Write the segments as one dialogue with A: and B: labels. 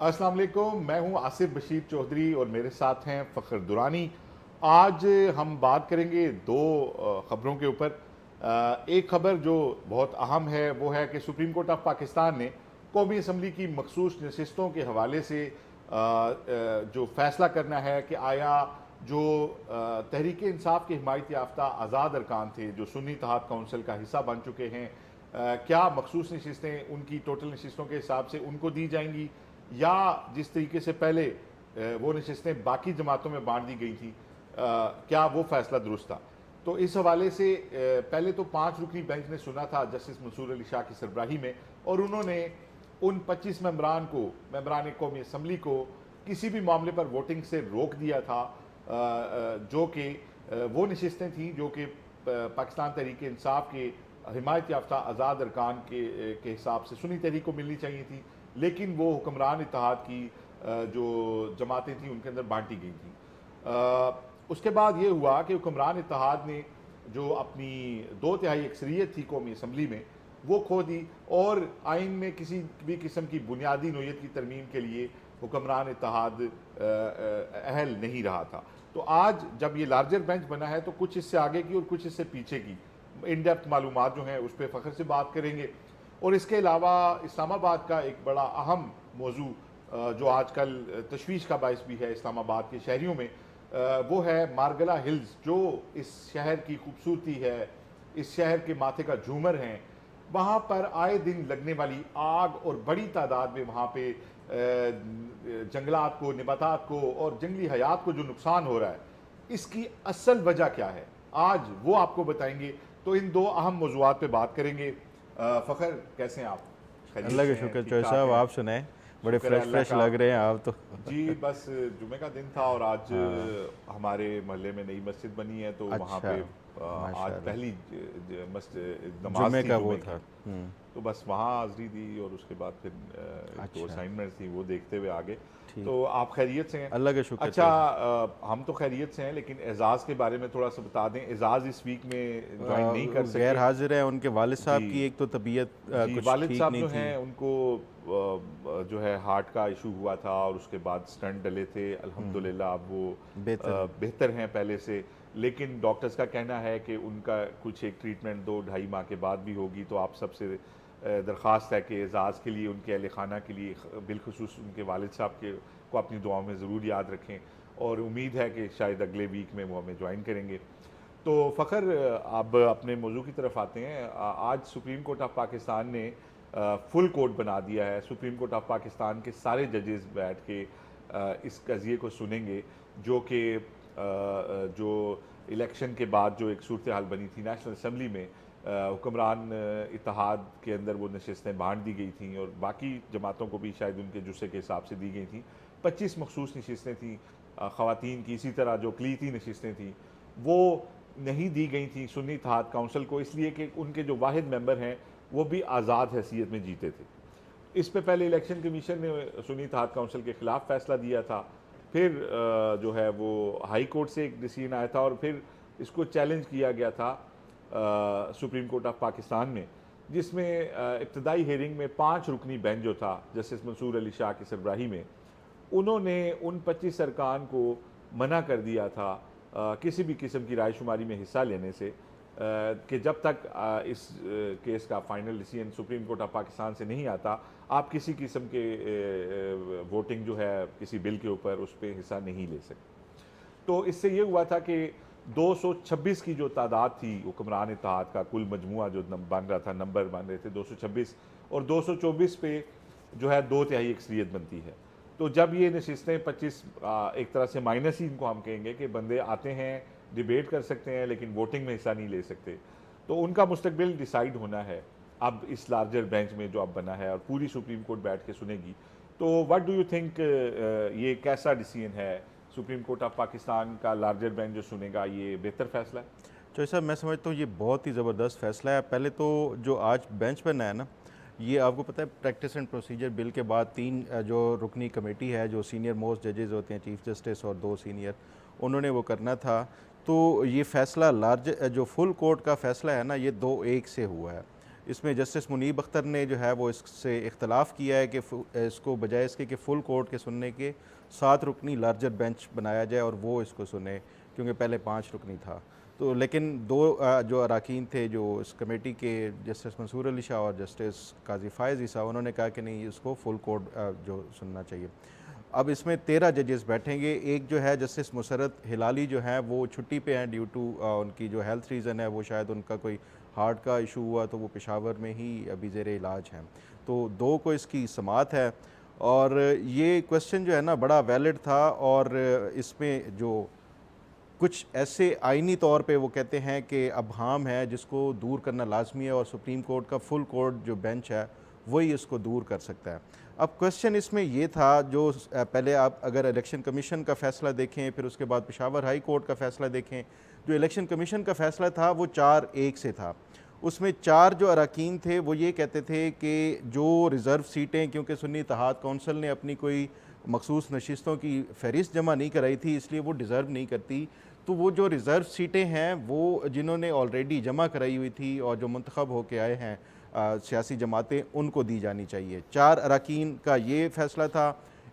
A: अस्सलाम वालेकुम, मैं हूं आसिफ बशीर चौधरी और मेरे साथ हैं फ़खर दुरानी। आज हम बात करेंगे दो ख़बरों के ऊपर। एक ख़बर जो बहुत अहम है वो है कि सुप्रीम कोर्ट ऑफ पाकिस्तान ने कौमी असम्बली की मखसूस नशिस्तों के हवाले से जो फ़ैसला करना है कि आया जो तहरीक इंसाफ के हिमायत याफ्ता आज़ाद अरकान थे जो सुन्नी इत्तेहाद काउंसिल का हिस्सा बन चुके हैं, क्या मखसूस नशिस्तें उनकी टोटल नशिस्तों के हिसाब से उनको दी जाएंगी या जिस तरीके से पहले वो नशिस्तें बाकी जमातों में बांट दी गई थी, क्या वो फैसला दुरुस्त था। तो इस हवाले से पहले तो 5 रुकनी बेंच ने सुना था जस्टिस मंसूर अली शाह की सरबराही में, और उन्होंने उन 25 मेंबरान कौमी असम्बली को किसी भी मामले पर वोटिंग से रोक दिया था, जो कि वो नशिस्तें थीं जो कि पाकिस्तान तहरीक इंसाफ के हिमायत याफ्ता आज़ाद अरकान के हिसाब से सुन्नी तहरीक को मिलनी चाहिए थी, लेकिन वो हुक्मरान इत्तेहाद की जो जमातें थीं उनके अंदर बांटी गई थी। उसके बाद ये हुआ कि हुक्मरान इत्तेहाद ने जो अपनी 2/3 अक्सरियत थी कौमी असम्बली में वो खो दी, और आइन में किसी भी किस्म की बुनियादी नोयत की तरमीम के लिए हुक्मरान इत्तेहाद अहल नहीं रहा था। तो आज जब ये लार्जर बेंच बना है तो कुछ इससे आगे की और कुछ इससे पीछे की इन डेप्थ मालूमात जो हैं उस पर फ़ख्र से बात करेंगे। और इसके अलावा इस्लामाबाद का एक बड़ा अहम मौजू जो आजकल तशवीश का बायस भी है इस्लामाबाद के शहरियों में, वो है मारगला हिल्स, जो इस शहर की खूबसूरती है, इस शहर के माथे का झूमर हैं। वहाँ पर आए दिन लगने वाली आग और बड़ी तादाद में वहाँ पे जंगलात को, नबातात को और जंगली हयात को जो नुकसान हो रहा है, इसकी असल वजह क्या है, आज वो आपको बताएंगे। तो इन दो अहम मौजूआत पे बात करेंगे। फ़खर, कैसे हैं आप? खैरियत
B: अल्लाह
A: से
B: का
A: हैं?
B: शुक्र।
A: ठीक
B: चौधरी
A: ठाक
B: साहब
A: हैं?
B: आप सुनाएं, बड़े
A: शुक्र है
B: फ्रेश
A: अल्लाह
B: फ्रेश
A: का।
B: लग रहे हैं आप तो।
A: जी, बस जुमे का दिन था और आज हमारे मोहल्ले में नई मस्जिद बनी है, तो वहाँ
B: अच्छा,
A: पे आज
B: माशाल्लाह।
A: पहली नमाज
B: जुम्मे
A: थी
B: का वो
A: जुमे
B: था।
A: की। तो बस वहाँ हाज़री दी और उसके बाद फिर एक दो
B: अच्छा,
A: असाइनमेंट्स थी वो देखते हुए आगे।
B: ठीक।
A: तो आप खैरियत से हैं?
B: अल्लाह का शुक्र
A: अच्छा,
B: चौधरी
A: हम तो खैरियत से हैं, लेकिन एजाज़ के बारे में थोड़ा सा बता दें। एजाज़ इस वीक में ज्वाइन नहीं कर
B: साहब गैर
A: सके।
B: हाजिर है, उनके वालिद
A: जी
B: साहब की एक तो तबीयत
A: जी,
B: कुछ
A: वालिद
B: ठीक
A: साहब
B: नहीं
A: जो
B: थी।
A: हैं उनको जो है हार्ट का इशू हुआ था और उसके बाद स्टंट डले थे। अल्हम्दुलिल्लाह अब वो
B: बेहतर है।
A: बेहतर हैं पहले से, लेकिन डॉक्टर्स का कहना है कि उनका कुछ एक ट्रीटमेंट 2-2.5 माह के बाद भी होगी। तो आप सबसे दरख्वास्त है कि एजाज़ के लिए, उनके अहल खाना के लिए, बिलखुसूस उनके वालिद साहब के को अपनी दुआओं में ज़रूर याद रखें, और उम्मीद है कि शायद अगले वीक में वो हमें ज्वाइन करेंगे। तो फ़खर, अब अपने मौजू की तरफ आते हैं। आज सुप्रीम कोर्ट ऑफ पाकिस्तान ने फुल कोर्ट बना दिया है। सुप्रीम कोर्ट ऑफ पाकिस्तान के सारे जजेस बैठ के इस कज़िए को सुनेंगे, जो कि जो इलेक्शन के बाद जो एक सूरत हाल बनी थी नेशनल असम्बली में, हुक्मरान इत्तेहाद के अंदर वो नशस्तें बांट दी गई थी और बाकी जमातों को भी शायद उनके जुस्से के हिसाब से दी गई थी। 25 मखसूस नशस्तें थीं ख़वातीन की। इसी तरह जो अक़लीती नशस्तें थीं वो नहीं दी गई थी सुन्नी इत्तेहाद काउंसिल को, इसलिए कि उनके जो वाहिद मेंबर हैं वो भी आज़ाद हैसियत में जीते थे। इस पे पहले इलेक्शन कमीशन ने सुन्नी इत्तेहाद काउंसिल के ख़िलाफ़ फ़ैसला दिया था, फिर जो है वो हाई कोर्ट से एक डिसीजन आया था और फिर इसको चैलेंज किया गया था सुप्रीम कोर्ट ऑफ पाकिस्तान में, जिसमें इब्तदाई हेयरिंग में 5 रुकनी बेंच जो था जस्टिस मंसूर अली शाह की सरबराही में, उन्होंने उन 25 अरकान को मना कर दिया था किसी भी किस्म की रायशुमारी में हिस्सा लेने से, कि जब तक इस केस का final decision supreme court of Pakistan से नहीं आता, आप किसी किस्म के वोटिंग जो है किसी बिल के ऊपर उस पर हिस्सा नहीं ले सकते। तो इससे ये हुआ था कि 226 की जो तादाद थी हुक्मरान इत्तेहाद का कुल मजमुआ जो बन रहा था, नंबर बन रहे थे 226, और 224 पे जो है 2/3 अक्सरियत बनती है। तो जब ये नशिस्तें 25 एक तरह से माइनस ही इनको हम कहेंगे कि बंदे आते हैं, डिबेट कर सकते हैं, लेकिन वोटिंग में हिस्सा नहीं ले सकते, तो उनका मुस्तकबिल डिसाइड होना है अब इस लार्जर बेंच में जो अब बना है, और पूरी सुप्रीम कोर्ट बैठ के सुनेगी। तो व्हाट डू यू थिंक, ये कैसा डिसीजन है सुप्रीम कोर्ट ऑफ पाकिस्तान का? लार्जर बेंच जो सुनेगा, ये बेहतर फैसला है?
B: चौधरी साहब मैं समझता हूँ ये बहुत ही ज़बरदस्त फैसला है। पहले तो जो आज बेंच बना है ना, ये आपको पता है प्रैक्टिस एंड प्रोसीजर बिल के बाद 3 जो रुकनी कमेटी है, जो सीनियर मोस्ट जजेस होते हैं, चीफ जस्टिस और 2 सीनियर, उन्होंने वो करना था। तो ये फ़ैसला लार्ज जो फुल कोर्ट का फ़ैसला है ना, ये 2-1 से हुआ है। इसमें जस्टिस मुनीब अख्तर ने जो है वो इससे इख्तलाफ किया है कि इसको बजाय इसके कि फ़ुल कोर्ट के सुनने के 7 रुकनी लार्जर बेंच बनाया जाए और वो इसको सुने, क्योंकि पहले 5 रुकनी था। तो लेकिन जो अरकान थे जो इस कमेटी के, जस्टिस मंसूर अली शाह और जस्टिस काजी फ़ायज़ ईसा, उन्होंने कहा कि नहीं, इसको फुल कोर्ट जो सुनना चाहिए। अब इसमें 13 जजेस बैठेंगे। एक जो है जस्टिस मुसरत हिलाली जो है वो छुट्टी पे हैं ड्यू टू उनकी जो हेल्थ रीज़न है, वो शायद उनका कोई हार्ट का इशू हुआ, तो वो पेशावर में ही अभी ज़ेर इलाज हैं। तो 2 को इसकी समात है। और ये क्वेश्चन जो है ना बड़ा वैलिड था, और इसमें जो कुछ ऐसे आइनी तौर पे वो कहते हैं कि अबहाम है जिसको दूर करना लाजमी है, और सुप्रीम कोर्ट का फुल कोर्ट जो बेंच है वही इसको दूर कर सकता है। अब क्वेश्चन इसमें ये था, जो पहले आप अगर इलेक्शन कमीशन का फ़ैसला देखें, फिर उसके बाद पेशावर हाई कोर्ट का फ़ैसला देखें, जो इलेक्शन कमीशन का फ़ैसला था वो 4-1 से था। उसमें 4 जो अरकान थे वो ये कहते थे कि जो रिज़र्व सीटें, क्योंकि सुन्नी इत्तेहाद कौंसिल ने अपनी कोई मखसूस नशिस्तों की फ़हरिस्त जमा नहीं कराई थी, इसलिए वो डिज़र्व नहीं करती, तो वो जो रिज़र्व सीटें हैं वो जिन्होंने ऑलरेडी जमा कराई हुई थी और जो मुंतखब होके आए हैं सियासी जमातें, उनको दी जानी चाहिए। 4 अरकान का ये फ़ैसला था।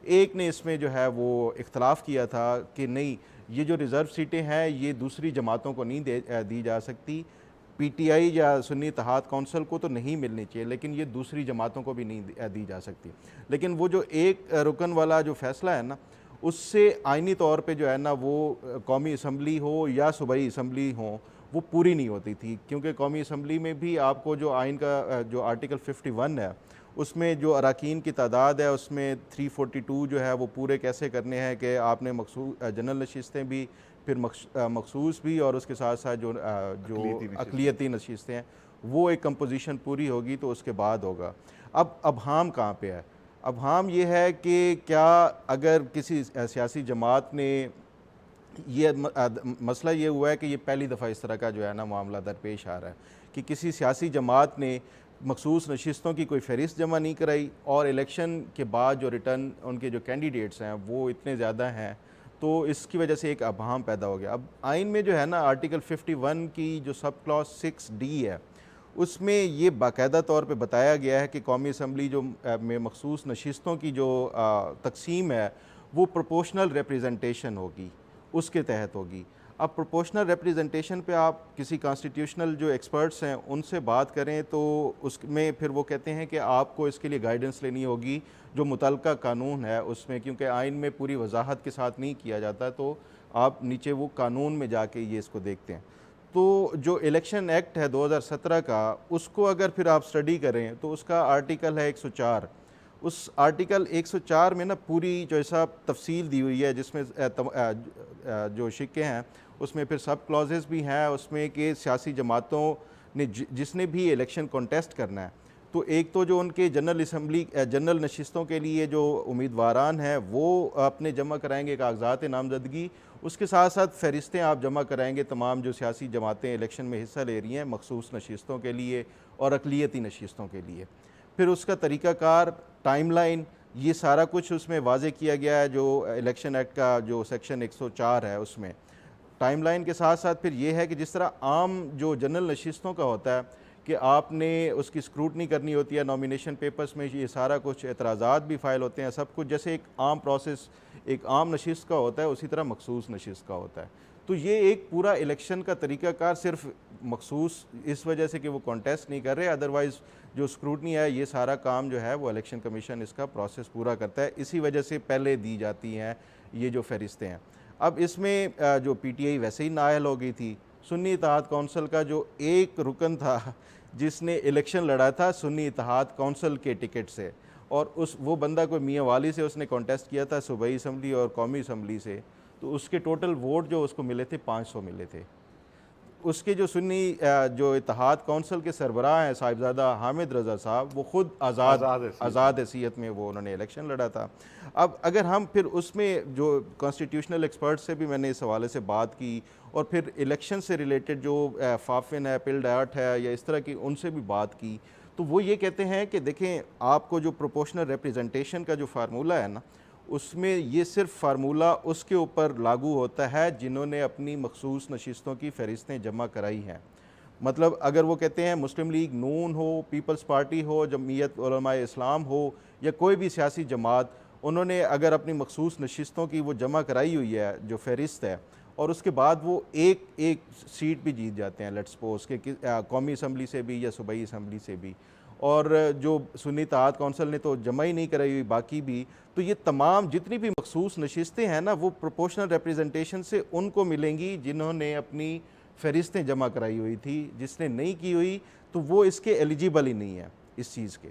B: एक ने इसमें जो है वो इख्तलाफ किया था कि नहीं, ये जो रिज़र्व सीटें हैं ये दूसरी जमातों को नहीं दी जा सकती, पीटीआई या सुन्नी इत्तेहाद कौंसिल को तो नहीं मिलनी चाहिए, लेकिन ये दूसरी जमातों को भी नहीं दी जा सकती। लेकिन वो जो एक रुकन वाला जो फ़ैसला है ना, उससे आइनी तौर पे जो है ना वो कौमी असम्बली हो या सूबाई असम्बली हो, वो पूरी नहीं होती थी, क्योंकि कौमी असम्बली में भी आपको जो आइन का जो आर्टिकल 51 है उसमें जो अरकान की तादाद है उसमें 342 जो है वो पूरे कैसे करने हैं कि आपने जनरल नशिस्तें भी, फिर मखसूस भी, और उसके साथ साथ जो अक़लियती नशिस्तें हैं वो एक कंपोजिशन पूरी होगी तो उसके बाद होगा। अब अबहाम कहाँ पे है? अबहाम ये है कि क्या अगर किसी सियासी जमात ने, ये मसला ये हुआ है कि ये पहली दफ़ा इस तरह का जो है ना मामला दरपेश आ रहा है कि किसी सियासी जमात ने मखसूस नशिस्तों की कोई फ़हरिस्त जमा नहीं कराई, और इलेक्शन के बाद जो रिटर्न उनके जो कैंडिडेट्स हैं वो इतने ज़्यादा हैं, तो इसकी वजह से एक अबहाम पैदा हो गया। अब आइन में जो है ना आर्टिकल 51 की जो सब क्लॉज 6D है, उसमें ये बाकायदा तौर पे बताया गया है कि कौमी असम्बली जो में मखसूस नशिस्तों की जो तकसीम है वो प्रोपोर्शनल रिप्रेजेंटेशन होगी, उसके तहत होगी। अब प्रोपोर्शनल रिप्रेजेंटेशन पे आप किसी कॉन्स्टिट्यूशनल जो एक्सपर्ट्स हैं उनसे बात करें तो उसमें फिर वो कहते हैं कि आपको इसके लिए गाइडेंस लेनी होगी जो मुतल्लिका कानून है उसमें, क्योंकि आइन में पूरी वजाहत के साथ नहीं किया जाता, तो आप नीचे वो कानून में जाके ये इसको देखते हैं। तो जो इलेक्शन एक्ट है 2017 का, उसको अगर फिर आप स्टडी करें तो उसका आर्टिकल है 104। उस आर्टिकल 104 में ना पूरी जो ऐसा तफसील दी हुई है, जिसमें जो शिक्के हैं उसमें फिर सब क्लॉजेस भी हैं उसमें कि सियासी जमातों ने जिसने भी इलेक्शन कॉन्टेस्ट करना है, तो एक तो जो उनके जनरल नशिस्तों के लिए जो उम्मीदवारान हैं वो अपने जमा कराएंगे कागजात नामजदगी, उसके साथ साथ फ़हरिस्तें आप जमा कराएंगे तमाम जो सियासी जमातें इलेक्शन में हिस्सा ले रही हैं मखसूस नशिस्तों के लिए और अक़लियती नशिस्तों के लिए। फिर उसका तरीक़ाकार, टाइमलाइन, ये सारा कुछ उसमें वाज़े किया गया है। जो इलेक्शन एक्ट का जो सेक्शन 104 है उसमें टाइमलाइन के साथ साथ फिर ये है कि जिस तरह आम जो जनरल नशिस्तों का होता है कि आपने उसकी स्क्रूटनी करनी होती है, नॉमिनेशन पेपर्स में ये सारा कुछ एतराज़ात भी फ़ाइल होते हैं, सब कुछ जैसे एक आम प्रोसेस एक आम नशिस्त का होता है उसी तरह मखसूस नशिस्त का होता है। तो ये एक पूरा इलेक्शन का तरीक़ाकार सिर्फ मखसूस इस वजह से कि वो कॉन्टेस्ट नहीं कर रहे, अदरवाइज़ जो स्क्रूटनी है ये सारा काम जो है वो इलेक्शन कमीशन इसका प्रोसेस पूरा करता है, इसी वजह से पहले दी जाती हैं ये जो फ़हरिस्तें हैं। अब इसमें जो पीटीआई वैसे ही नाअहल हो गई थी, सुन्नी इत्तेहाद कौंसिल का जो एक रुकन था जिसने इलेक्शन लड़ा था सुन्नी इत्तेहाद कौंसिल के टिकट से, और वो बंदा कोई मियाँ वाली से उसने कॉन्टेस्ट किया था सूबाई असम्बली और कौमी असम्बली से, तो उसके टोटल वोट जो उसको मिले थे 500 मिले थे। उसके जो सुन्नी जो इत्तेहाद कौंसिल के सरबराह हैं साहिबजादा हामिद रज़ा साहब, वो ख़ुद आज़ाद हैसियत में वो उन्होंने इलेक्शन लड़ा था। अब अगर हम फिर उसमें जो कॉन्स्टिट्यूशनल एक्सपर्ट से भी मैंने इस हवाले से बात की, और फिर इलेक्शन से रिलेटेड जो फाफिन है, पिल डायट है या इस तरह की, उनसे भी बात की, तो वो ये कहते हैं कि देखें आपको जो प्रोपोर्शनल रिप्रेजेंटेशन का जो फार्मूला है ना, उसमें ये सिर्फ फार्मूला उसके ऊपर लागू होता है जिन्होंने अपनी मखसूस नशिस्तों की फ़हरिस्तें जमा कराई हैं। मतलब अगर वो कहते हैं मुस्लिम लीग नून हो, पीपल्स पार्टी हो, जमीयत उलमा इस्लाम हो या कोई भी सियासी जमात, उन्होंने अगर अपनी मखसूस नशिस्तों की वो जमा कराई हुई है जो फहरिस्त है, और उसके बाद वो एक एक सीट भी जीत जाते हैं, लेट्स सपोज के कौमी असम्बली से भी या सूबाई असम्बली से भी, और जो सुन्नी इत्तेहाद कौंसिल ने तो जमा ही नहीं कराई हुई बाकी भी, तो ये तमाम जितनी भी मखसूस नशिस्तें हैं ना वो प्रोपोर्शनल रिप्रेजेंटेशन से उनको मिलेंगी जिन्होंने अपनी फ़हरिस्तें जमा कराई हुई थी। जिसने नहीं की हुई तो वो इसके एलिजिबल ही नहीं है इस चीज़ के।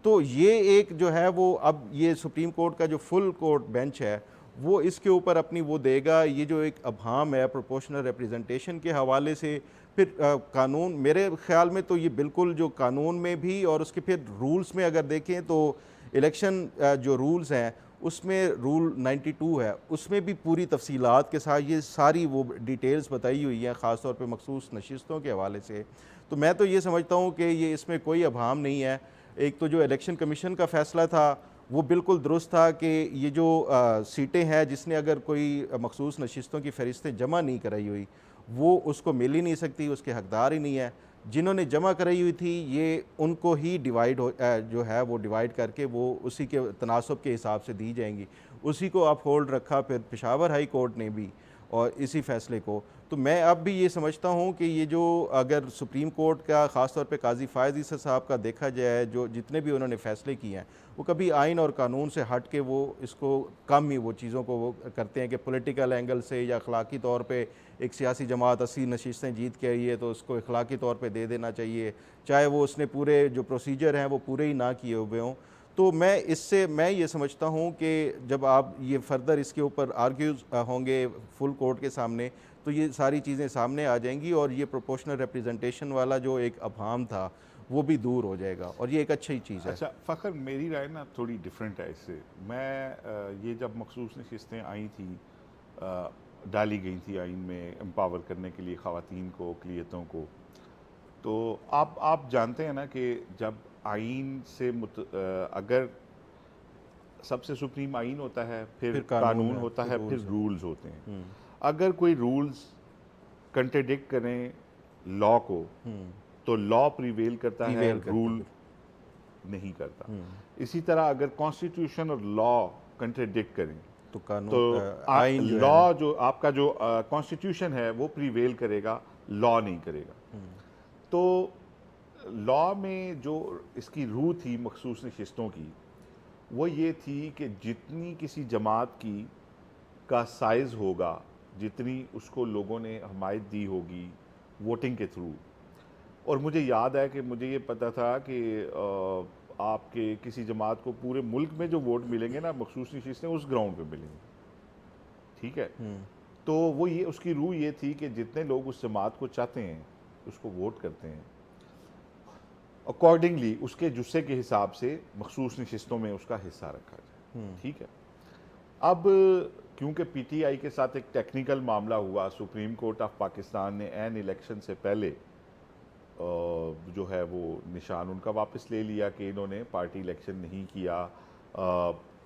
B: तो ये एक जो है वो अब ये सुप्रीम कोर्ट का जो फुल कोर्ट बेंच है वो इसके ऊपर अपनी वो देगा। ये जो एक अभाम है प्रोपोर्शनल रिप्रेजेंटेशन के हवाले से, फिर कानून मेरे ख्याल में तो ये बिल्कुल जो कानून में भी और उसके फिर रूल्स में अगर देखें तो इलेक्शन जो रूल्स हैं उसमें रूल 92 है, उसमें भी पूरी तफसीलात के साथ ये सारी वो डिटेल्स बताई हुई हैं, ख़ास तौर पे मखसूस नशिस्तों के हवाले से। तो मैं तो ये समझता हूँ कि ये इसमें कोई अभाम नहीं है। एक तो जो इलेक्शन कमीशन का फ़ैसला था वो बिल्कुल दुरुस्त था कि ये जो सीटें हैं जिसने अगर कोई मखसूस नशिस्तों की फ़हरिस्तें जमा नहीं कराई हुई वो उसको मिल ही नहीं सकती, उसके हकदार ही नहीं है। जिन्होंने जमा कराई हुई थी ये उनको ही डिवाइड हो जो है वो डिवाइड करके वो उसी के तनासब के हिसाब से दी जाएंगी। उसी को आप होल्ड रखा फिर पेशावर हाई कोर्ट ने भी और इसी फैसले को। तो मैं अब भी ये समझता हूँ कि ये जो अगर सुप्रीम कोर्ट का ख़ास तौर पे काजी फ़ायज़ ईसा साहब का देखा जाए, जो जितने भी उन्होंने फ़ैसले किए हैं वो कभी आइन और कानून से हट के वो इसको कम ही वो चीज़ों को वो करते हैं कि पॉलिटिकल एंगल से या अखलाकी तौर पे एक सियासी जमात 80 नशिस्तें जीत के आई है तो उसको अखलाकी तौर पे दे देना चाहिए, चाहे वो उसने पूरे जो प्रोसीजर हैं वो पूरे ही ना किए हुए हों। तो मैं ये समझता हूँ कि जब आप ये फर्दर इसके ऊपर आर्ग्यूज होंगे फुल कोर्ट के सामने तो ये सारी चीज़ें सामने आ जाएंगी और ये प्रोपोर्शनल रिप्रेजेंटेशन वाला जो एक अभाम था वो भी दूर हो जाएगा और ये एक अच्छी चीज़ है।
A: अच्छा फ़खर, मेरी राय ना थोड़ी डिफरेंट है इससे। मैं ये जब मखसूस नशिस्तें आई थी, डाली गई थी आइन में एम्पावर करने के लिए ख़वातीन को, अक़लियतों को, तो आप जानते हैं ना कि जब आइन से अगर सबसे सुप्रीम आइन होता है, फिर कानून होता है, फिर रूल्स होते हैं। अगर कोई रूल्स कंट्रडिक्ट करें लॉ को तो लॉ प्रिवेल करता है, रूल नहीं करता। इसी तरह अगर कॉन्स्टिट्यूशन और लॉ कंट्रडिक्ट करें
B: तो कानून
A: तो
B: आइन
A: लॉ जो आपका जो कॉन्स्टिट्यूशन है वो प्रिवेल करेगा, लॉ नहीं करेगा। तो लॉ में जो इसकी रूह थी मखसूस नशिस्तों की वो ये थी कि जितनी किसी जमात की का साइज़ होगा, जितनी उसको लोगों ने हमायत दी होगी वोटिंग के थ्रू। और मुझे याद है कि मुझे ये पता था कि आपके किसी जमात को पूरे मुल्क में जो वोट मिलेंगे ना मखसूस नशिस्तें उस ग्राउंड पे मिलेंगे, ठीक है। तो वो ये उसकी रूह ये थी कि जितने लोग उस जमात को चाहते हैं उसको वोट करते हैं, अकॉर्डिंगली उसके जुस्से के हिसाब से मखसूस नशिस्तों में उसका हिस्सा रखा जाए, ठीक है। अब क्योंकि पीटीआई के साथ एक टेक्निकल मामला हुआ, सुप्रीम कोर्ट ऑफ पाकिस्तान ने एन इलेक्शन से पहले जो है वो निशान उनका वापस ले लिया कि इन्होंने पार्टी इलेक्शन नहीं किया।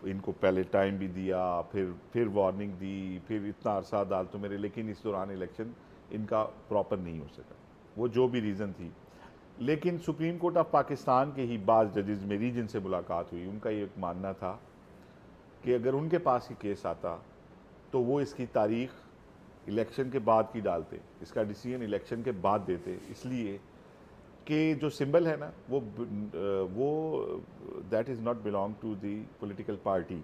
A: इनको पहले टाइम भी दिया, फिर वार्निंग दी, फिर इतना अरसा अदालतों में, लेकिन इस दौरान इलेक्शन इनका प्रॉपर नहीं हो सका, वो जो भी रीज़न थी। लेकिन सुप्रीम कोर्ट ऑफ पाकिस्तान के ही बाज़ जजेज़, मेरी जिनसे मुलाकात हुई, उनका ये एक मानना था कि अगर उनके पास ये केस आता तो वो इसकी तारीख इलेक्शन के बाद की डालते, इसका डिसीजन इलेक्शन के बाद देते, इसलिए कि जो सिंबल है ना वो that is not belong to the political party,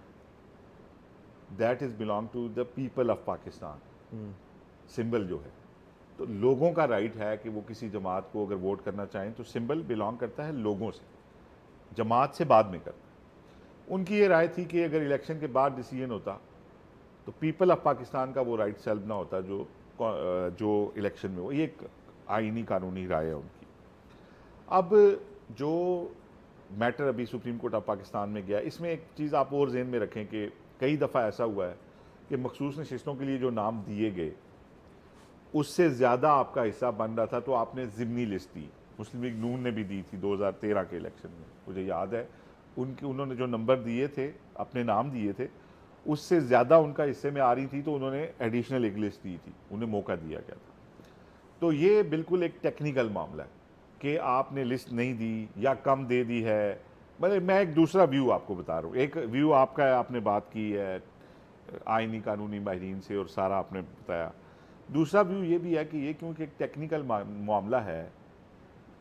A: that is belong to the people of Pakistan. Symbol जो है, तो लोगों का राइट है कि वो किसी जमात को अगर वोट करना चाहें तो सिंबल बिलोंग करता है लोगों से, जमात से बाद में करता है। उनकी ये राय थी कि अगर इलेक्शन के बाद डिसीजन होता तो पीपल ऑफ पाकिस्तान का वो राइट सेल्फ ना होता जो इलेक्शन में हो। ये एक आईनी कानूनी राय है उनकी। अब जो मैटर अभी सुप्रीम कोर्ट ऑफ पाकिस्तान में गया, इसमें एक चीज़ आप और ज़हन में रखें कि कई दफ़ा ऐसा हुआ है कि मखसूस नशिस्तों के लिए जो नाम दिए गए उससे ज़्यादा आपका हिस्सा बन रहा था तो आपने ज़िमनी लिस्ट दी। मुस्लिम लीग नून ने भी दी थी 2013 के इलेक्शन में, मुझे याद है। उन्होंने जो नंबर दिए थे, अपने नाम दिए थे, उससे ज़्यादा उनका हिस्से में आ रही थी तो उन्होंने एडिशनल एक लिस्ट दी थी, उन्हें मौका दिया गया था। तो ये बिल्कुल एक टेक्निकल मामला है कि आपने लिस्ट नहीं दी या कम दे दी है। मतलब मैं एक दूसरा व्यू आपको बता रहा हूँ। एक व्यू आपका है, आपने बात की है आइनी कानूनी माहिरीन से और सारा आपने बताया। दूसरा व्यू ये भी है कि ये क्योंकि एक टेक्निकल मामला है,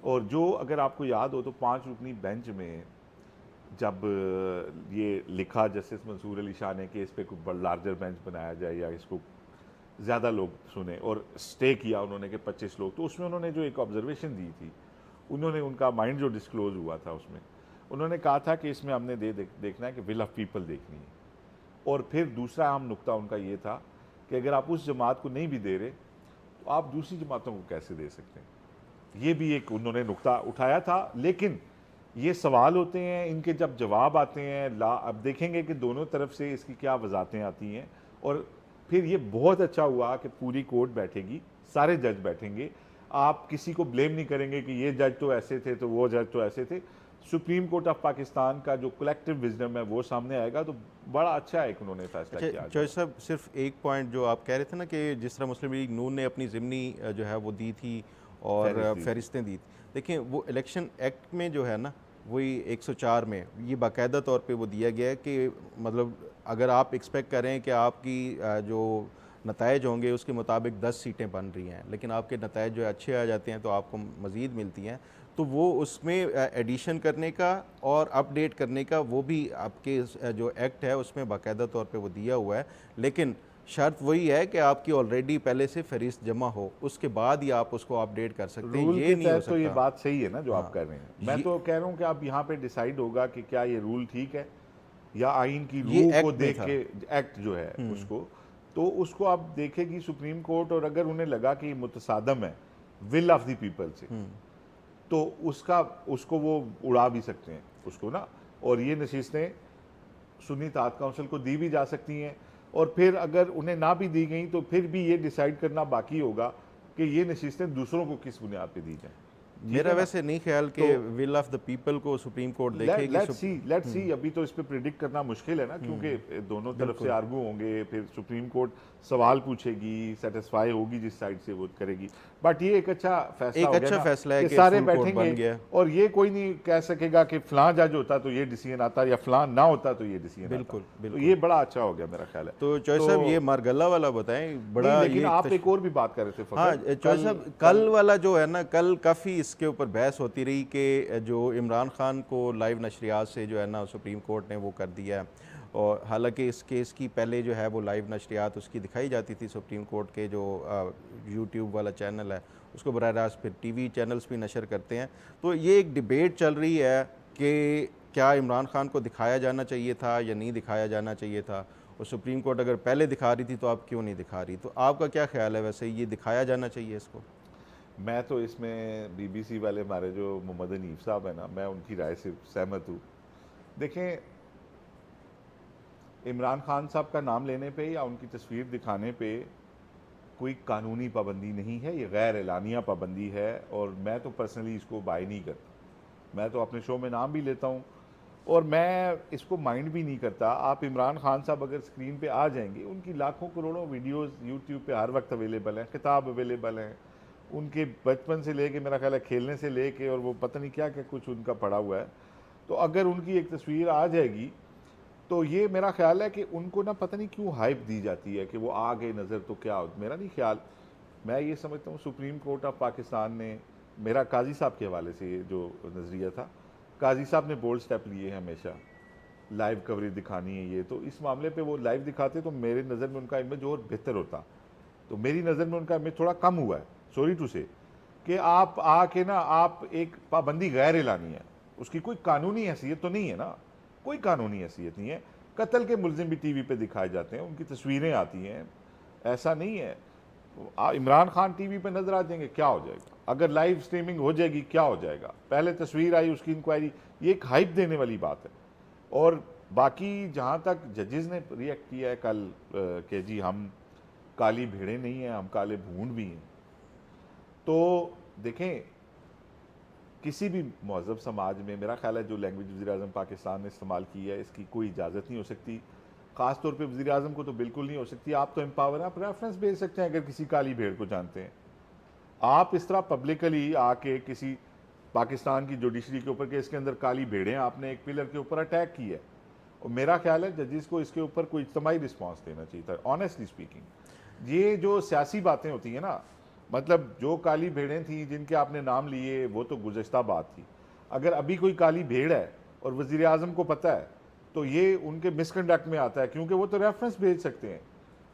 A: और जो अगर आपको याद हो तो 5 रुकनी बेंच में जब ये लिखा जस्टिस मंसूर अली शाह ने कि इस पर कोई लार्जर बेंच बनाया जाए या इसको ज़्यादा लोग सुने, और स्टे किया उन्होंने कि 25 लोग, तो उसमें उन्होंने जो एक ऑब्जर्वेशन दी थी, उन्होंने उनका माइंड जो डिस्क्लोज हुआ था उसमें उन्होंने कहा था कि इसमें हमने देखना है कि विल ऑफ पीपल देखनी है। और फिर दूसरा अहम नुक्ता उनका ये था कि अगर आप उस जमात को नहीं भी दे रहे तो आप दूसरी जमातों को कैसे दे सकते हैं। ये भी एक उन्होंने नुक्ता उठाया था। लेकिन ये सवाल होते हैं, इनके जब जवाब आते हैं अब देखेंगे कि दोनों तरफ से इसकी क्या वजाहतें आती हैं। और फिर ये बहुत अच्छा हुआ कि पूरी कोर्ट बैठेगी, सारे जज बैठेंगे, आप किसी को ब्लेम नहीं करेंगे कि ये जज तो ऐसे थे तो वो जज तो ऐसे थे। सुप्रीम कोर्ट ऑफ पाकिस्तान का जो कलेक्टिव विजडम है वो सामने आएगा, तो बड़ा अच्छा है कि उन्होंने फैसला किया।
B: चौधरी साहब, सिर्फ एक पॉइंट जो आप कह रहे थे ना कि जिस तरह मुस्लिम लीग नून ने अपनी ज़िमनी जो है वो दी थी और फहरिस्तें दी थी, देखिए वो इलेक्शन एक्ट में जो है ना वही 104 में ये बाकायदा तौर पे वो दिया गया है कि मतलब अगर आप एक्सपेक्ट करें कि आपकी जो नतायज होंगे उसके मुताबिक 10 सीटें बन रही हैं, लेकिन आपके नतायज जो अच्छे आ जाते हैं तो आपको मज़ीद मिलती हैं, तो वो उसमें एडिशन करने का और अपडेट करने का वो भी आपके जो एक्ट है उसमें बाकायदा तौर पे वो दिया हुआ है। लेकिन शर्त वही है कि आपकी ऑलरेडी पहले से फहरिस्त जमा हो, उसके बाद ही आप उसको अपडेट कर सकते हैं। ये नहीं हो सकता।
A: तो ये बात सही है ना जो आप कर रहे हैं। मैं तो कह रहा हूँ कि आप यहाँ पे डिसाइड होगा कि क्या ये रूल ठीक है या आइन की रूह को देख के एक्ट जो है उसको, तो उसको आप देखेगी सुप्रीम कोर्ट, और अगर उन्हें लगा कि मुतसादम है विल ऑफ द पीपल से, तो उसको वो उड़ा भी सकते हैं उसको ना। और ये नशिस्तें सुन्नी ताद काउंसिल को दी भी जा सकती हैं, और फिर अगर उन्हें ना भी दी गई तो फिर भी ये डिसाइड करना बाकी होगा कि ये नशिस्तें दूसरों को किस बुनियाद पे दी जाएं।
B: मेरा वैसे नहीं ख्याल कि विल ऑफ द पीपल को सुप्रीम कोर्ट देखेगी।
A: लेट्स सी अभी तो इस पे प्रिडिक्ट करना मुश्किल है ना, क्योंकि दोनों तरफ से आर्गू होंगे, फिर सुप्रीम कोर्ट सवाल पूछेगी, सेटिस्फाई होगी जिस साइड से वो करेगी। बट ये एक अच्छा फैसला है कि सारे बैठेंगे, और ये कोई नहीं कह सकेगा कि फलां जज होता तो ये डिसीजन आता या फलां ना होता तो ये डिसीजन आता।
B: बिल्कुल।
A: तो ये बड़ा अच्छा हो गया मेरा ख्याल है।
B: तो चौधरी साहब ये मारगल्ला वाला बताएं बड़ा,
A: लेकिन आप एक और भी बात कर रहे थे।
B: हाँ चौधरी साहब, कल वाला जो है ना, कल काफ़ी इसके ऊपर बहस होती रही कि जो इमरान खान को लाइव नशरियात से जो है ना सुप्रीम कोर्ट ने वो कर दिया है, और हालांकि इस केस की पहले जो है वो लाइव नशरियात उसकी दिखाई जाती थी। सुप्रीम कोर्ट के जो यूट्यूब वाला चैनल है उसको बराह रास्त फिर टीवी चैनल्स भी नशर करते हैं। तो ये एक डिबेट चल रही है कि क्या इमरान खान को दिखाया जाना चाहिए था या नहीं दिखाया जाना चाहिए था, और सुप्रीम कोर्ट अगर पहले दिखा रही थी तो आप क्यों नहीं दिखा रही। तो आपका क्या ख्याल है, वैसे ये दिखाया जाना चाहिए इसको?
A: मैं तो इसमें बीबीसी वाले हमारे जो मोहम्मद हनीफ साहब है ना, मैं उनकी राय से सहमत हूँ। देखें, इमरान खान साहब का नाम लेने पे या उनकी तस्वीर दिखाने पे कोई कानूनी पाबंदी नहीं है, ये गैर एलानिया पाबंदी है, और मैं तो पर्सनली इसको बाय नहीं करता। मैं तो अपने शो में नाम भी लेता हूँ और मैं इसको माइंड भी नहीं करता। आप इमरान खान साहब अगर स्क्रीन पे आ जाएंगे, उनकी लाखों करोड़ों वीडियोस यूट्यूब पे हर वक्त अवेलेबल हैं, किताब अवेलेबल हैं, उनके बचपन से लेके मेरा ख्याल है खेलने से लेके, और वो पता नहीं क्या क्या कुछ उनका पड़ा हुआ है। तो अगर उनकी एक तस्वीर आ जाएगी तो ये मेरा ख्याल है कि उनको ना पता नहीं क्यों हाइप दी जाती है कि वो आ गए नज़र तो क्या हो। मेरा नहीं ख्याल, मैं ये समझता हूँ सुप्रीम कोर्ट ऑफ पाकिस्तान ने, मेरा काजी साहब के हवाले से ये जो नज़रिया था, काजी साहब ने बोल्ड स्टेप लिए हैं हमेशा, लाइव कवरेज दिखानी है ये, तो इस मामले पे वो लाइव दिखाते तो मेरे नज़र में उनका इमेज और बेहतर होता। तो मेरी नज़र में उनका इमेज थोड़ा कम हुआ है, सॉरी टू से, कि आप आके ना आप एक पाबंदी गैर एलानी है, उसकी कोई कानूनी हैसियत तो नहीं है ना, कोई कानूनी हैसियत नहीं है। कत्ल के मुलजिम भी टीवी पे दिखाए जाते हैं, उनकी तस्वीरें आती हैं, ऐसा नहीं है। इमरान खान टीवी पे नजर आ जाएंगे, क्या हो जाएगा? अगर लाइव स्ट्रीमिंग हो जाएगी, क्या हो जाएगा? पहले तस्वीर आई, उसकी इंक्वायरी, ये एक हाइप देने वाली बात है। और बाकी जहाँ तक जजेस ने रिएक्ट किया है कल कि जी हम काली भेड़ें नहीं हैं, हम काले भूंड भी हैं, तो देखें किसी भी महज़ब समाज में मेरा ख्याल है जो लैंग्वेज वज़ीर-ए-आज़म पाकिस्तान ने इस्तेमाल की है इसकी कोई इजाज़त नहीं हो सकती। ख़ास तौर पे वज़ीर-ए-आज़म को तो बिल्कुल नहीं हो सकती। आप तो एम्पावर हैं, आप रेफरेंस भेज सकते हैं अगर किसी काली भेड़ को जानते हैं। आप इस तरह पब्लिकली आके किसी पाकिस्तान की जुडिशरी के ऊपर के इसके अंदर काली भेड़ें, आपने एक पिलर के ऊपर अटैक की है, और मेरा ख्याल है जजेस को इसके ऊपर कोई इज्तमाही रिस्पॉन्स देना चाहिए था, ऑनेस्टली स्पीकिंग। ये जो सियासी बातें होती हैं ना, मतलब जो काली भेड़ें थी जिनके आपने नाम लिए वो तो गुज़श्ता बात थी। अगर अभी कोई काली भेड़ है और वज़ीर आज़म को पता है तो ये उनके मिसकंडक्ट में आता है, क्योंकि वो तो रेफरेंस भेज सकते हैं,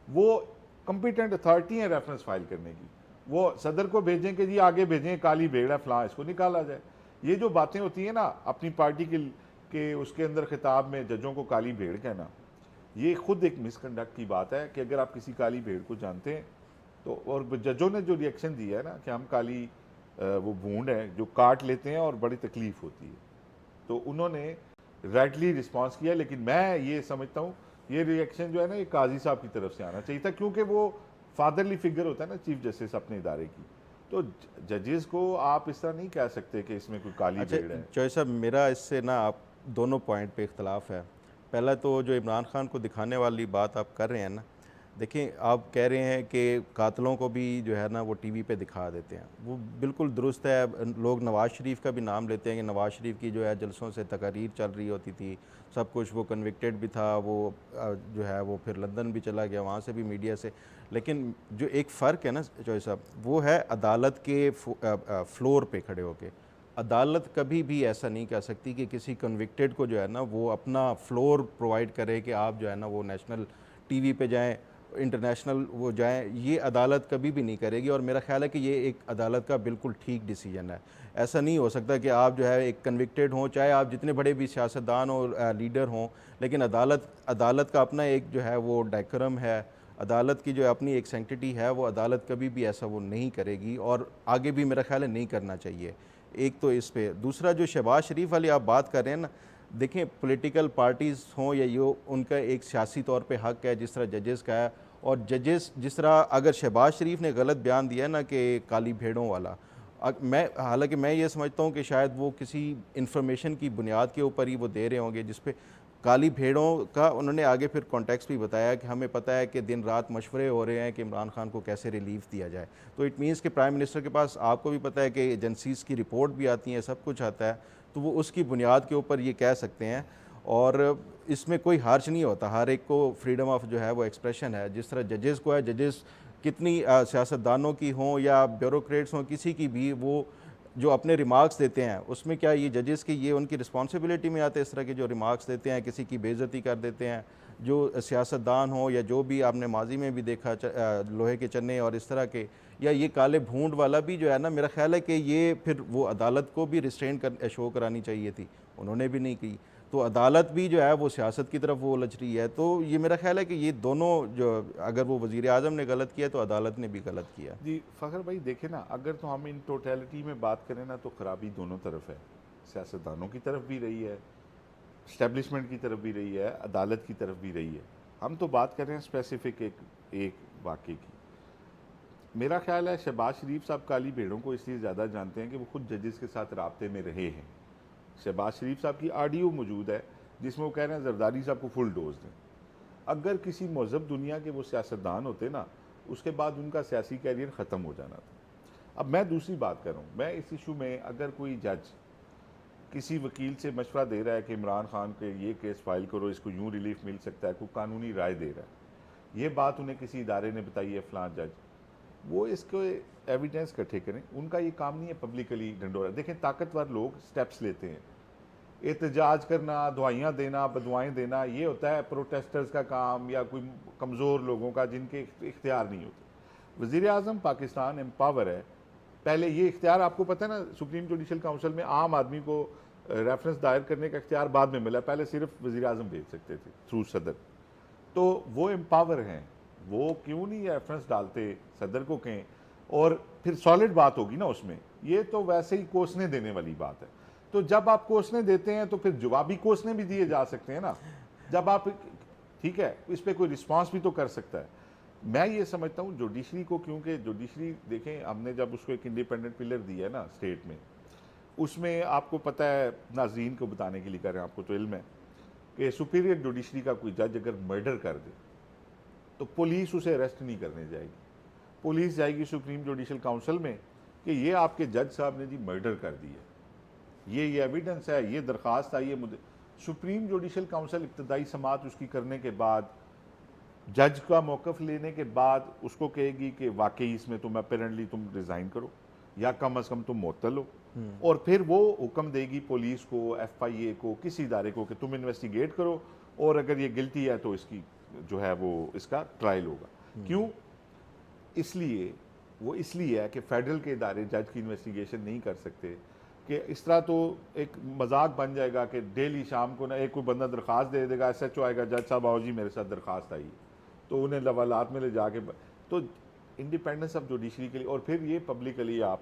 A: वो कॉम्पिटेंट अथॉरिटी है रेफरेंस फाइल करने की। वो सदर को भेजें कि जी आगे भेजें, काली भेड़ है फलां, इसको निकाला जाए। ये जो बातें होती हैं ना अपनी पार्टी के उसके अंदर खिताब में जजों को काली भेड़ कहना, ये खुद एक मिसकंडक्ट की बात है कि अगर आप किसी काली भेड़ को जानते हैं तो। और जजों ने जो रिएक्शन दिया है ना कि हम काली वो भूंड है जो काट लेते हैं और बड़ी तकलीफ होती है, तो उन्होंने राइटली रिस्पॉन्स किया। लेकिन मैं ये समझता हूँ ये रिएक्शन जो है ना ये काजी साहब की तरफ से आना चाहिए था, क्योंकि वो फादरली फिगर होता है ना चीफ जस्टिस अपने इदारे की। तो जजेस को आप इस तरह नहीं कह सकते कि इसमें कोई काली
B: अच्छा
A: भेड़ है।
B: चौधरी साहब, मेरा इससे ना आप दोनों पॉइंट पे इख्तलाफ है। पहला तो जो इमरान खान को दिखाने वाली बात आप कर रहे हैं ना, देखिए आप कह रहे हैं कि कातलों को भी जो है ना वो टीवी पे दिखा देते हैं, वो बिल्कुल दुरुस्त है। लोग नवाज़ शरीफ का भी नाम लेते हैं कि नवाज़ शरीफ की जो है जलसों से तकारीर चल रही होती थी, सब कुछ, वो कन्विक्टेड भी था, वो जो है वो फिर लंदन भी चला गया, वहाँ से भी मीडिया से। लेकिन जो एक फ़र्क है ना चौधरी साहब, वो है अदालत के फ्लोर पे खड़े होके। अदालत कभी भी ऐसा नहीं कह सकती कि किसी कन्विक्टेड को जो है ना वो अपना फ्लोर प्रोवाइड करे कि आप जो है ना वो नेशनल टीवी पे जाएं, इंटरनेशनल वो जाएं, ये अदालत कभी भी नहीं करेगी। और मेरा ख्याल है कि ये एक अदालत का बिल्कुल ठीक डिसीजन है। ऐसा नहीं हो सकता कि आप जो है एक कन्विक्टेड हों, चाहे आप जितने बड़े भी सियासतदान और लीडर हों, लेकिन अदालत का अपना एक जो है वो डेकोरम है, अदालत की जो अपनी एक सेंटिटी है, वो अदालत कभी भी ऐसा वो नहीं करेगी और आगे भी मेरा ख्याल है नहीं करना चाहिए। एक तो इस पे, दूसरा जो शहबाज शरीफ वाली आप बात कर रहे हैं ना, देखें पॉलिटिकल पार्टीज़ हों या ये, उनका एक सियासी तौर पे हक़ है जिस तरह जजेस का है। और जजेस जिस तरह, अगर शहबाज शरीफ ने गलत बयान दिया ना कि काली भेड़ों वाला, मैं हालांकि मैं ये समझता हूँ कि शायद वो किसी इन्फॉर्मेशन की बुनियाद के ऊपर ही वो दे रहे होंगे, जिस पे काली भेड़ों का उन्होंने आगे फिर कॉन्टेक्स्ट भी बताया कि हमें पता है कि दिन रात मशवरे हो रहे हैं कि इमरान खान को कैसे रिलीफ दिया जाए। तो इट मीन्स कि प्राइम मिनिस्टर के पास, आपको भी पता है कि एजेंसीज़ की रिपोर्ट भी आती हैं, सब कुछ आता है, तो वो उसकी बुनियाद के ऊपर ये कह सकते हैं। और इसमें कोई हर्ज नहीं होता, हर एक को फ्रीडम ऑफ जो है वो एक्सप्रेशन है। जिस तरह जजेस को है, जजेस कितनी सियासतदानों की हों या ब्यूरोक्रेट्स हों, किसी की भी, वो जो अपने रिमार्क्स देते हैं उसमें क्या ये जजेस की ये उनकी रिस्पॉन्सिबिलिटी में आते हैं? इस तरह के जो रिमार्क्स देते हैं, किसी की बेइज्जती कर देते हैं, जो सियासतदान हो या जो भी आपने माजी में भी देखा लोहे के चन्ने और इस तरह के, या ये काले भूंड वाला भी जो है ना, मेरा ख्याल है कि ये फिर वो अदालत को भी रिस्ट्रेन शो करानी चाहिए थी, उन्होंने भी नहीं की। तो अदालत भी जो है वो सियासत की तरफ वो उलझ रही है। तो ये मेरा ख्याल है कि ये दोनों जो, अगर वो वज़ीर आज़म ने गलत किया तो अदालत ने भी गलत किया।
A: जी फ़खर भाई देखें ना, अगर तो हम इन टोटलिटी में बात करें ना तो ख़राबी दोनों तरफ है, सियासतदानों की तरफ भी रही है, इस्टेब्लिशमेंट की तरफ भी रही है, अदालत की तरफ भी रही है। हम तो बात कर रहे हैं स्पेसिफिक एक वाक़े की। मेरा ख्याल है शहबाज शरीफ साहब काली भेड़ों को इसलिए ज़्यादा जानते हैं कि वो खुद जजेस के साथ राब्ते में रहे हैं। शहबाज शरीफ साहब की ऑडियो मौजूद है जिसमें वो कह रहे हैं जरदारी साहब को फुल डोज दें। अगर किसी मजहब दुनिया के वो सियासतदान होते ना, उसके बाद उनका सियासी कैरियर ख़त्म हो जाना था। अब मैं दूसरी बात कर रहा हूँ, मैं इस इशू में अगर कोई जज किसी वकील से मशवरा दे रहा है कि इमरान खान के ये केस फाइल करो, इसको यूँ रिलीफ मिल सकता है, कोई कानूनी राय दे रहा है, ये बात उन्हें किसी इदारे ने बताई है फलां जज, वो इसको एविडेंस इकट्ठे करें। उनका ये काम नहीं है पब्लिकली ढंडोरा। देखें ताकतवर लोग स्टेप्स लेते हैं, एहतजाज करना, दुआइयाँ देना, बदुआएँ देना, ये होता है प्रोटेस्टर्स का काम या कोई कमज़ोर लोगों का जिनके इख्तियार नहीं होते। वज़ीर आज़म पाकिस्तान एम्पावर है। पहले ये इख्तियार आपको पता है ना, सुप्रीम जुडिशल काउंसिल में आम आदमी को रेफरेंस दायर करने का इख्तियार बाद में मिला, पहले सिर्फ वज़ीर आज़म भेज सकते थे थ्रू सदर। तो वो एम्पावर हैं, वो क्यों नहीं रेफरेंस डालते, सदर को कहें और फिर सॉलिड बात होगी ना उसमें। ये तो वैसे ही कोसने देने वाली बात है। तो जब आप कोसने देते हैं तो फिर जवाबी कोसने भी दिए जा सकते हैं ना। जब आप, ठीक है, इस पर कोई रिस्पांस भी तो कर सकता है। मैं ये समझता हूँ जुडिशरी को, क्योंकि जुडिशरी देखें, हमने जब उसको एक इंडिपेंडेंट पिलर दिया है ना स्टेट में, उसमें आपको पता है, नाज़रीन को बताने के लिए कर रहे हैं, आपको तो इल्म है कि सुपीरियर जुडिशरी का कोई जज अगर मर्डर कर दे तो पुलिस उसे अरेस्ट नहीं करने जाएगी। पुलिस जाएगी सुप्रीम जुडिशल काउंसिल में, कि ये आपके जज साहब ने जी मर्डर कर दिया, ये एविडेंस है, ये दरख्वास्त आई है मुझे। सुप्रीम जुडिशल काउंसिल इब्तदाई समात उसकी करने के बाद, जज का मौक़िफ़ लेने के बाद उसको कहेगी कि वाकई इसमें तुम अपेरेंटली तुम रिज़ाइन करो या कम अज़ कम तुम मुअत्तल हो, और फिर वो हुक्म देगी पुलिस को, FIA को, किसी इदारे को कि तुम इन्वेस्टिगेट करो, और अगर ये गिल्टी है तो इसकी जो है वो इसका ट्रायल होगा। क्यों? इसलिए वो इसलिए है कि फेडरल के इदारे जज की इन्वेस्टिगेशन नहीं कर सकते, कि इस तरह तो एक मजाक बन जाएगा कि डेली शाम को ना एक कोई बंदा दरख्वास्त दे देगा, SHO आएगा, जज साहब आओ जी मेरे साथ दरख्वास्त आई, तो उन्हें लवालात में ले जाके तो इंडिपेंडेंस ऑफ जुडिशरी के लिए। और फिर ये पब्लिकली आप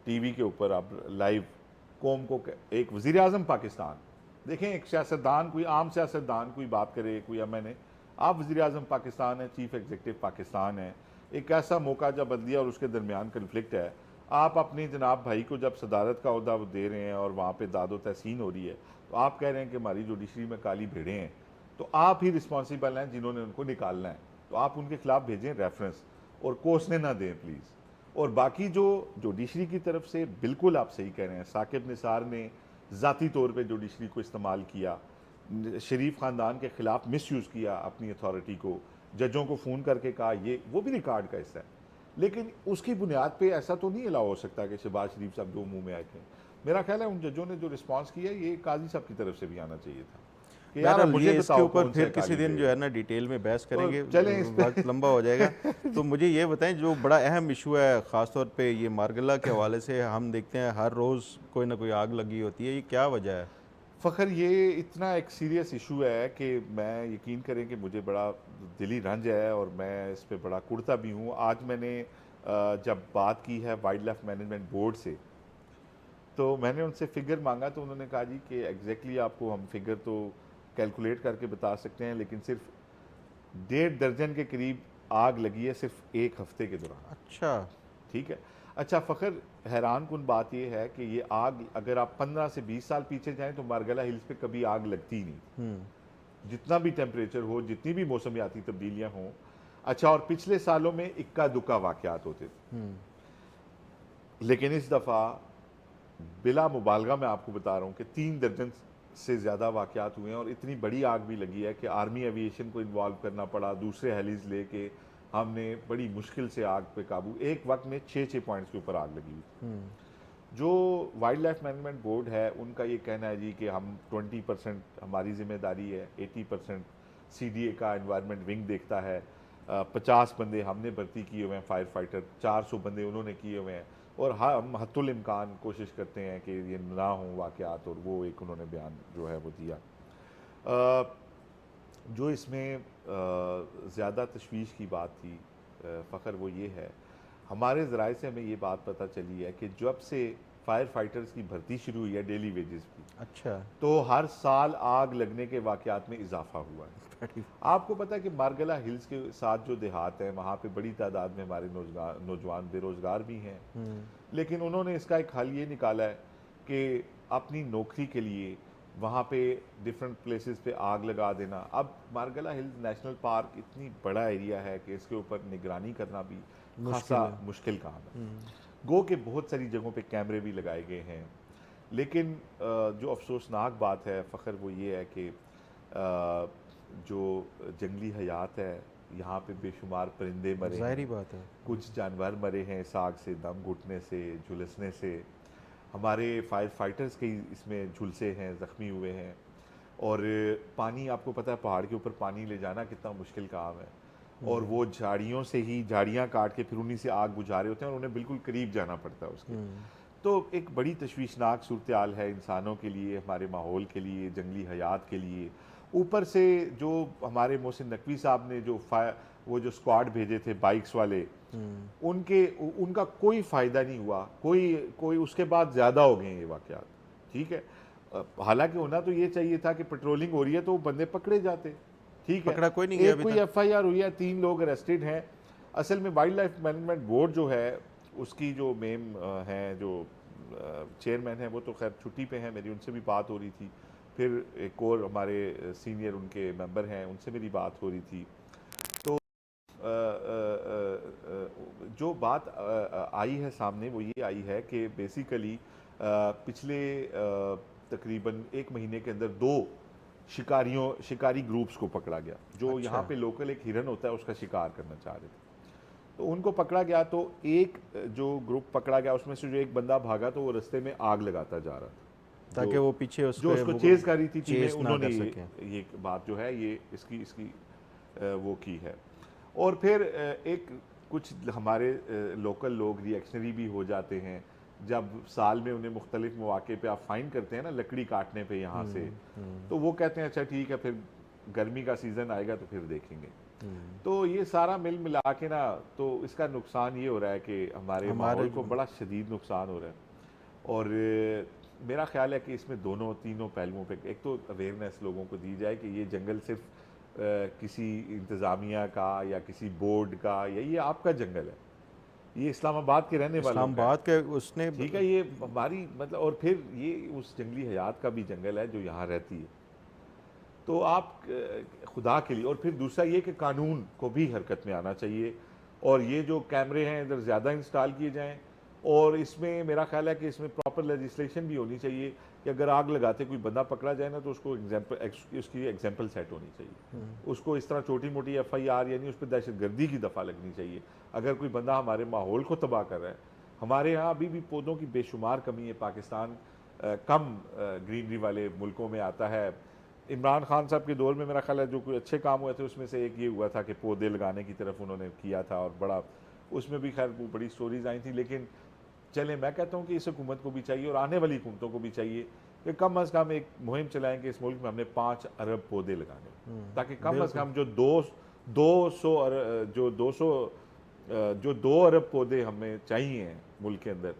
A: TV के ऊपर आप लाइव कौम को, एक वज़ीर आज़म पाकिस्तान, देखें एक सियासतदान, कोई आम सियासतदान कोई बात करे, कोई MNA, आप वज़ीर आज़म पाकिस्तान है, चीफ एग्जीक्यूटिव पाकिस्तान है, एक ऐसा मौका जब बदलिया और उसके दरमियान कन्फ्लिक्ट है, आप अपने जनाब भाई को जब सदारत का अहदा वो दे रहे हैं और वहाँ पे दादो तहसीन हो रही है, तो आप कह रहे हैं कि हमारी जुडिशरी में काली भेड़ें हैं, तो आप ही रिस्पॉन्सिबल हैं जिन्होंने उनको निकालना है, तो आप उनके खिलाफ भेजें रेफरेंस और कोसने ना दें प्लीज़। और बाकी जो जुडिशरी की तरफ से, बिल्कुल आप सही कह रहे हैं, साकिब निसार ने ज़ाती तौर पर जुडिशरी को इस्तेमाल किया, शरीफ ख़ानदान के ख़िलाफ़ मिसयूज़ किया अपनी अथॉरिटी को, जजों को फ़ोन करके कहा, ये वो भी रिकॉर्ड का हिस्सा है, लेकिन उसकी बुनियाद पे ऐसा तो नहीं अलाउ हो सकता कि शहबाज शरीफ साहब जो मुंह में आए थे। मेरा ख्याल है उन जजों ने जो रिस्पांस किया, ये काजी साहब की तरफ से भी आना चाहिए था कि यार
B: बहरहाल
A: मुझे
B: ये इसके
A: बताओ
B: ऊपर
A: कौन सा
B: फिर किसी
A: काली
B: दिन
A: भेड़
B: जो है
A: है।
B: ना डिटेल में बहस
A: तो
B: करेंगे,
A: चलें इस पे
B: वक्त लंबा हो जाएगा। तो मुझे ये बताएं, जो बड़ा अहम इशू है ख़ासतौर पे ये मारगला के हवाले से, हम देखते हैं हर रोज़ कोई ना कोई आग लगी होती है, ये क्या वजह है?
A: फ़खर, ये इतना एक सीरियस इशू है कि मैं, यकीन करें कि मुझे बड़ा दिली रंज है और मैं इस पे बड़ा कुड़ता भी हूँ। आज मैंने जब बात की है वाइल्ड लाइफ मैनेजमेंट बोर्ड से, तो मैंने उनसे फ़िगर मांगा, तो उन्होंने कहा जी कि एग्जैक्टली आपको हम फ़िगर तो कैलकुलेट करके बता सकते हैं, लेकिन सिर्फ 1.5 दर्जन के करीब आग लगी है सिर्फ एक हफ्ते के दौरान।
B: अच्छा।
A: ठीक है। अच्छा फ़खर, हैरान कुन बात यह है कि ये आग, अगर आप 15 से 20 साल पीछे जाएं तो मारगला हिल्स पे कभी आग लगती ही नहीं, जितना भी टेम्परेचर हो, जितनी भी मौसमियाती तब्दीलियां हों। अच्छा, और पिछले सालों में इक्का दुक्का वाक़यात होते थे, लेकिन इस दफ़ा बिला मुबालगा मैं आपको बता रहा हूँ कि 3 दर्जन से ज़्यादा वाक़यात हुए हैं, और इतनी बड़ी आग भी लगी है कि आर्मी एविएशन को इन्वॉल्व करना पड़ा, दूसरे हेलीज लेके हमने बड़ी मुश्किल से आग पे काबू, एक वक्त में 6 पॉइंट्स के ऊपर आग लगी हुई थी। जो वाइल्ड लाइफ मैनेजमेंट बोर्ड है उनका ये कहना है जी कि हम 20% हमारी जिम्मेदारी है, 80% CDA का एनवायरनमेंट विंग देखता है, 50 बंदे हमने भर्ती किए हुए हैं, फायर फाइटर 400 बंदे उन्होंने किए हुए हैं, और हम हत्तुल इम्कान कोशिश करते हैं कि ये ना हो वाक़यात, और वो एक उन्होंने बयान जो है वो दिया। जो इसमें ज़्यादा तशवीश की बात थी फ़खर, वो ये है, हमारे ज़राए से हमें ये बात पता चली है कि जब से फायर फाइटर्स की भर्ती शुरू हुई है डेली वेजेस की,
B: अच्छा।
A: तो हर साल आग लगने के वाक़यात में इजाफा हुआ है। आपको पता है कि मारगला हिल्स के साथ जो देहात है, वहाँ पे बड़ी तादाद में हमारे नौजवान बेरोज़गार भी हैं, लेकिन उन्होंने इसका एक हल ये निकाला है कि अपनी नौकरी के लिए वहाँ पे डिफरेंट प्लेसेस पे आग लगा देना। अब मारगला हिल्स नेशनल पार्क इतनी बड़ा एरिया है कि इसके ऊपर निगरानी करना भी खासा मुश्किल काम है। गो के बहुत सारी जगहों पे कैमरे भी लगाए गए हैं, लेकिन जो अफसोसनाक बात है फ़खर, वो ये है कि जो जंगली हयात है, यहाँ पे बेशुमार परिंदे मरे हैं,
B: ज़ाहिरी बात है,
A: कुछ जानवर मरे हैं इस आग से, दम घुटने से, झुलसने से, हमारे फायर फाइटर्स के इसमें झुलसे हैं, ज़ख्मी हुए हैं। और पानी, आपको पता है पहाड़ के ऊपर पानी ले जाना कितना मुश्किल काम है, और वो झाड़ियों से ही, झाड़ियाँ काट के फिर उन्हीं से आग बुझा रहे होते हैं, और उन्हें बिल्कुल करीब जाना पड़ता है उसके। तो एक बड़ी तशवीशनाक सूरत हाल है इंसानों के लिए, हमारे माहौल के लिए, जंगली हयात के लिए। ऊपर से जो हमारे मोहसिन नकवी साहब ने वो जो स्क्वाड भेजे थे बाइक्स वाले, उनका कोई फ़ायदा नहीं हुआ, कोई उसके बाद ज़्यादा हो गए ये वाक़यात। ठीक है, हालांकि होना तो ये चाहिए था कि पेट्रोलिंग हो रही है तो वो बंदे पकड़े जाते, ठीक है,
B: पकड़ा कोई नहीं गया
A: एक
B: अभी
A: कोई
B: तक।
A: FIR हुई है, 3 लोग अरेस्टेड हैं। असल में वाइल्ड लाइफ मैनेजमेंट बोर्ड जो है, उसकी जो मेम हैं, जो चेयरमैन हैं, वो तो खैर छुट्टी पे हैं, मेरी उनसे भी बात हो रही थी। फिर एक और हमारे सीनियर उनके मेंबर हैं, उनसे मेरी बात हो रही थी। तो जो बात आई है सामने वो ये आई है कि बेसिकली पिछले तकरीबन 1 महीने के अंदर 2 शिकारी ग्रुप्स को पकड़ा गया जो
B: अच्छा।
A: यहाँ पे लोकल एक हिरन होता है उसका शिकार करना चाह रहे थे। तो उनको पकड़ा गया, तो एक जो ग्रुप पकड़ा गया उसमें से जो एक बंदा भागा तो वो रास्ते में आग लगाता जा रहा था,
B: ताकि वो पीछे
A: जो उसको चेज कर रही थी टीमें,
B: चेस ना
A: उन्होंने
B: कर सकें।
A: ये बात जो है ये इसकी वो की है। और फिर एक कुछ हमारे लोकल लोग रिएक्शनरी भी हो जाते हैं जब साल में उन्हें मुख्तलिफ मौके पे आप फाइन करते हैं ना लकड़ी काटने पे यहाँ से, तो वो कहते हैं अच्छा ठीक है फिर गर्मी का सीज़न आएगा तो फिर देखेंगे। तो ये सारा मिल मिला के ना तो इसका नुकसान ये हो रहा है कि हमारे माहौल को बड़ा शदीद नुकसान हो रहा है। और मेरा ख्याल है कि इसमें तीनों पहलुओं पे एक तो अवेयरनेस लोगों को दी जाए कि ये जंगल सिर्फ किसी इंतज़ामिया का या किसी बोर्ड का या ये आपका जंगल है, ये इस्लामाबाद के रहने वालों का
B: इस्लामाबाद के उसने
A: ठीक है, ये हमारी मतलब, और फिर ये उस जंगली हयात का भी जंगल है जो यहाँ रहती है। तो आप खुदा के लिए, और फिर दूसरा ये कि कानून को भी हरकत में आना चाहिए और ये जो कैमरे हैं इधर ज़्यादा इंस्टॉल किए जाएं। और इसमें मेरा ख्याल है कि इसमें प्रॉपर लेजिस्लेशन भी होनी चाहिए कि अगर आग लगाते कोई बंदा पकड़ा जाए ना तो उसको उसकी एग्जाम्पल सेट होनी चाहिए, उसको इस तरह छोटी मोटी FIR यानी उस पर दहशतगर्दी की दफ़ा लगनी चाहिए। अगर कोई बंदा हमारे माहौल को तबाह कर रहा है, हमारे यहाँ अभी भी पौधों की बेशुमार कमी है, पाकिस्तान कम ग्रीनरी वाले मुल्कों में आता है। इमरान खान साहब के दौर में मेरा ख्याल है जो कोई अच्छे काम हुए थे उसमें से एक ये हुआ था कि पौधे लगाने की तरफ उन्होंने किया था और बड़ा उसमें भी खैर बड़ी स्टोरीज आई थी। लेकिन चलें, मैं कहता हूँ कि इस हुकूमत को भी चाहिए और आने वाली हुकूमतों को भी चाहिए कि कम अज़ कम एक मुहिम चलाएं कि इस मुल्क में हमने 5 अरब पौधे लगाने, ताकि कम अज़ कम जो 2 अरब पौधे हमें चाहिए मुल्क के अंदर,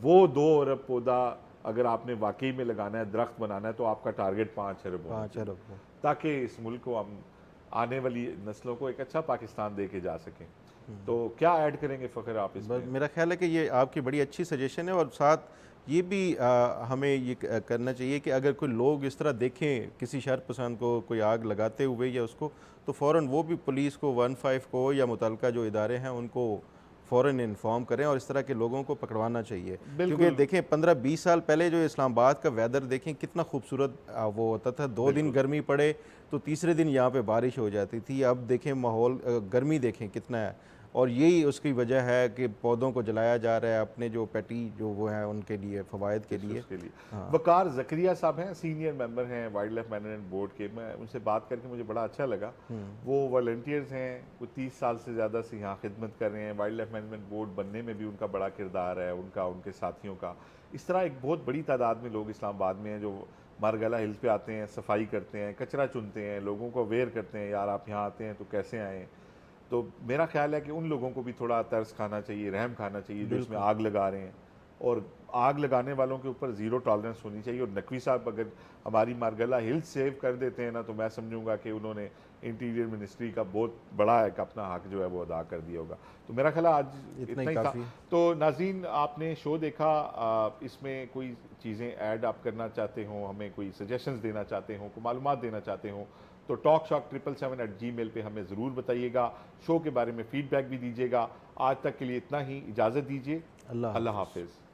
A: वो 2 अरब पौधा अगर आपने वाकई में लगाना है, दरख्त बनाना है, तो आपका टारगेट 5 अरब हो, ताकि इस मुल्क को हम आने वाली नस्लों को एक अच्छा पाकिस्तान दे के जा सकें। तो क्या ऐड करेंगे फ़खर आप इसमें?
B: मेरा ख्याल है कि ये आपकी बड़ी अच्छी सजेशन है और साथ ये भी हमें ये करना चाहिए कि अगर कोई लोग इस तरह देखें किसी शर पसंद को कोई आग लगाते हुए या उसको, तो फ़ौरन वो भी पुलिस को 15 को या मुतल्लिका जो इदारे हैं उनको फ़ौरन इन्फॉर्म करें और इस तरह के लोगों को पकड़वाना चाहिए। क्योंकि देखें 15-20 साल पहले जो इस्लामाबाद का वेदर देखें कितना खूबसूरत वो होता था, 2 दिन गर्मी पड़े तो तीसरे दिन यहाँ पे बारिश हो जाती थी। अब देखें माहौल गर्मी देखें कितना है, और यही उसकी वजह है कि पौधों को जलाया जा रहा है अपने जो पैटी जो वो हैं उनके लिए, फ़वाइद के लिए।
A: हाँ। वकार ज़करिया साहब हैं, सीनियर मेंबर हैं वाइल्ड लाइफ मैनेजमेंट बोर्ड के। मैं उनसे बात करके मुझे बड़ा अच्छा लगा। वो वॉलंटियर्स हैं, वो 30 साल से ज़्यादा से यहाँ खिदमत कर रहे हैं। वाइल्ड लाइफ मैनेजमेंट बोर्ड बनने में भी उनका बड़ा किरदार है, उनके साथियों का। इस तरह एक बहुत बड़ी तादाद में लोग इस्लामाबाद में हैं जो मारगला हिल्स पे आते हैं, सफाई करते हैं, कचरा चुनते हैं, लोगों को अवेयर करते हैं, यार आप यहाँ आते हैं तो कैसे आएँ। तो मेरा ख्याल है कि उन लोगों को भी थोड़ा तरस खाना चाहिए, रहम खाना चाहिए जो इसमें आग लगा रहे हैं, और आग लगाने वालों के ऊपर ज़ीरो टॉलरेंस होनी चाहिए। और नकवी साहब अगर हमारी मारगला हिल्स सेव कर देते हैं ना तो मैं समझूंगा कि उन्होंने इंटीरियर मिनिस्ट्री का बहुत बड़ा एक अपना हक जो है वो अदा कर दिया होगा। तो मेरा ख्याल आज इतना ही था। तो नाज़रीन, आपने शो देखा, इसमें कोई चीज़ें ऐड आप करना चाहते हो, हमें कोई सजेशंस देना चाहते हो, कोई मालूमात देना चाहते हो तो talkshock777@gmail पे हमें ज़रूर बताइएगा। शो के बारे में फ़ीडबैक भी दीजिएगा। आज तक के लिए इतना ही, इजाज़त दीजिए। अल्लाह हाफ़िज़।